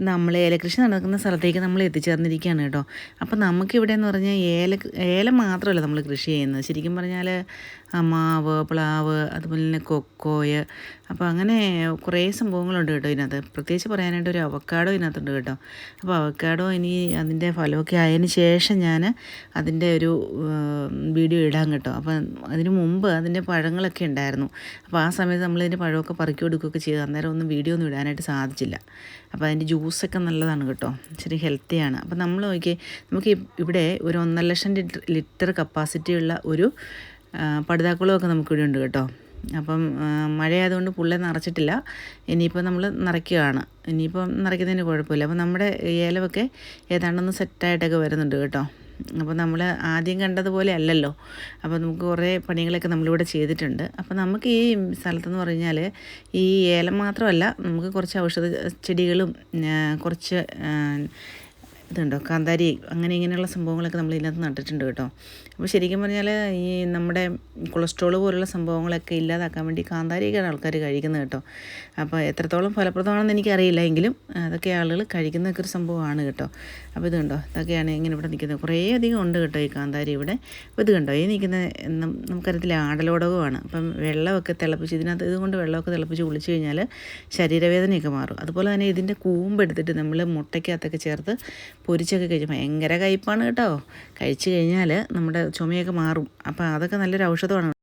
നമ്മൾ ഏലകൃഷി നടക്കുന്ന സ്ഥലത്തേക്ക് നമ്മൾ എത്തിച്ചേർന്നിരിക്കുകയാണ് കേട്ടോ. അപ്പോൾ നമുക്കിവിടെ എന്ന് പറഞ്ഞാൽ ഏലം മാത്രമല്ല നമ്മൾ കൃഷി ചെയ്യുന്നത്. ശരിക്കും പറഞ്ഞാൽ മാവ്, പ്ലാവ്, അതുപോലെ തന്നെ കൊക്കോയ്, അപ്പോൾ അങ്ങനെ കുറേ സംഭവങ്ങളുണ്ട് കേട്ടോ ഇതിനകത്ത്. പ്രത്യേകിച്ച് പറയാനായിട്ട് ഒരു അവക്കാഡോ ഇതിനകത്തുണ്ട് കേട്ടോ. അപ്പോൾ അവക്കാഡോ ഇനി അതിൻ്റെ ഫലമൊക്കെ ആയതിന് ശേഷം ഞാൻ അതിൻ്റെ ഒരു വീഡിയോ ഇടാം കേട്ടോ. അപ്പോൾ അതിന് മുമ്പ് അതിൻ്റെ പഴങ്ങളൊക്കെ ഉണ്ടായിരുന്നു. അപ്പോൾ ആ സമയത്ത് നമ്മളിതിൻ്റെ പഴമൊക്കെ പറക്കി കൊടുക്കുകയൊക്കെ ചെയ്തു. അന്നേരം ഒന്നും വീഡിയോ ഒന്നും ഇടാനായിട്ട് സാധിച്ചില്ല. അപ്പോൾ അതിൻ്റെ ജ്യൂസൊക്കെ നല്ലതാണ് കേട്ടോ, ഇച്ചിരി ഹെൽത്തിയാണ്. അപ്പോൾ നമ്മൾ നമുക്ക് ഇവിടെ ഒരു 1,50,000 ലിറ്റർ കപ്പാസിറ്റിയുള്ള ഒരു പടുതാക്കുളമൊക്കെ നമുക്കിവിടെ ഉണ്ട് കേട്ടോ. അപ്പം മഴയായതുകൊണ്ട് പുള്ളി നിറച്ചിട്ടില്ല. ഇനിയിപ്പോൾ നമ്മൾ നിറയ്ക്കുകയാണ്. ഇനിയിപ്പം നിറയ്ക്കുന്നതിന് കുഴപ്പമില്ല. അപ്പോൾ നമ്മുടെ ഏലമൊക്കെ ഏതാണ്ടൊന്ന് സെറ്റായിട്ടൊക്കെ വരുന്നുണ്ട് കേട്ടോ. അപ്പോൾ നമ്മൾ ആദ്യം കണ്ടതുപോലെ അല്ലല്ലോ. അപ്പോൾ നമുക്ക് കുറേ പണികളൊക്കെ നമ്മളിവിടെ ചെയ്തിട്ടുണ്ട്. അപ്പോൾ നമുക്ക് ഈ സ്ഥലത്തെന്ന് പറഞ്ഞാൽ ഈ ഏലം മാത്രമല്ല, നമുക്ക് കുറച്ച് ഔഷധ ചെടികളും കുറച്ച് ഇതുണ്ടോ കാന്താരി, അങ്ങനെ ഇങ്ങനെയുള്ള സംഭവങ്ങളൊക്കെ നമ്മൾ ഇതിനകത്ത് നട്ടിട്ടുണ്ട് കേട്ടോ. അപ്പോൾ ശരിക്കും പറഞ്ഞാൽ ഈ നമ്മുടെ കൊളസ്ട്രോൾ പോലുള്ള സംഭവങ്ങളൊക്കെ ഇല്ലാതാക്കാൻ വേണ്ടി കാന്താരിയൊക്കെയാണ് ആൾക്കാർ കഴിക്കുന്നത് കേട്ടോ. അപ്പോൾ എത്രത്തോളം ഫലപ്രദമാണെന്ന് എനിക്കറിയില്ല, എങ്കിലും അതൊക്കെ ആളുകൾ കഴിക്കുന്നതൊക്കെ ഒരു സംഭവമാണ് കേട്ടോ. അപ്പോൾ ഇത് കണ്ടോ, ഇതൊക്കെയാണ് ഇങ്ങനെ ഇവിടെ നിൽക്കുന്നത്. കുറേ അധികം ഉണ്ട് കേട്ടോ ഈ കാന്താരി ഇവിടെ. അപ്പോൾ ഇത് കണ്ടോ, ഈ നിൽക്കുന്ന നമുക്കറിയത്തില്ല ആടലോടകമാണ്. അപ്പം വെള്ളമൊക്കെ തിളപ്പിച്ച് ഇതിനകത്ത് ഇതുകൊണ്ട് വെള്ളമൊക്കെ തിളപ്പിച്ച് കുളിച്ച് കഴിഞ്ഞാൽ ശരീരവേദനയൊക്കെ മാറും. അതുപോലെ തന്നെ ഇതിൻ്റെ കൂമ്പെടുത്തിട്ട് നമ്മൾ മുട്ടയ്ക്കകത്തൊക്കെ ചേർത്ത് പൊരിച്ചൊക്കെ കഴിച്ചു. ഭയങ്കര കയ്പ്പാണ് കേട്ടോ. കഴിച്ചു കഴിഞ്ഞാൽ നമ്മുടെ ചുമയൊക്കെ മാറും. അപ്പോൾ അതൊക്കെ നല്ലൊരു ഔഷധമാണ്.